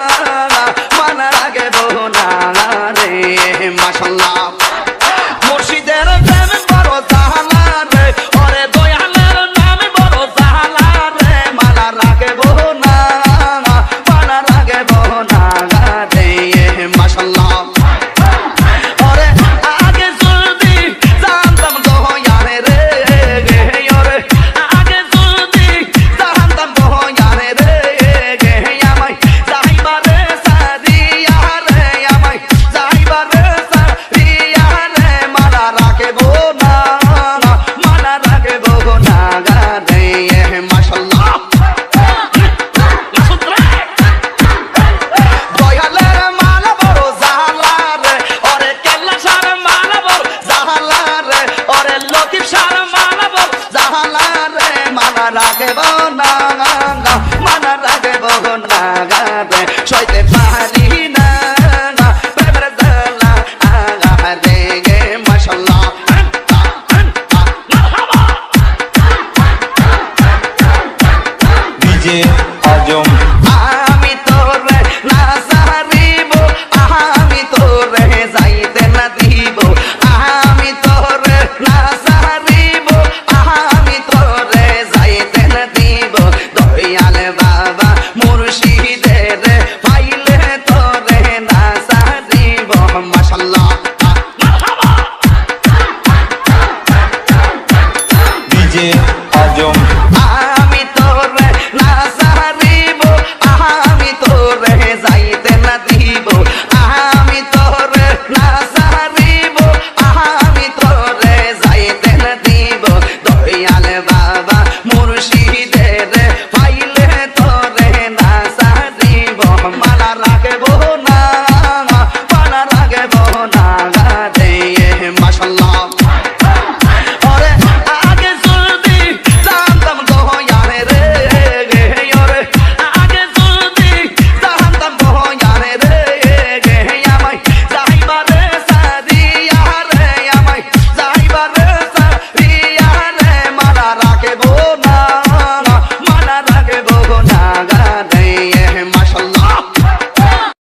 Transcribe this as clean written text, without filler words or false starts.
মানা রাখব না রে মাশাআল্লাহ মুর্শিদের প্রেম বড় জালা রে ওরে দয়ালের নাম বড় জালা রে মানা রাখব না মানা রাখব না রে মাশাআল্লাহ ওরে আগে যদি জানতাম দয়ালে রে ওরে আগে যদি জানতাম দয়ালে রে আমায় যাইবারে সারিয়া রে আমায় যাইবারে সারিয়া রে মালা রাখব না মালা রাখব না রে মাশাআল্লাহ দয়ালের মালা বড় জালা রে ওরে কেল্লা সার মালা বড় জালা রে ওরে লতিফ সার মালা বড় জালা রে মালা রাখব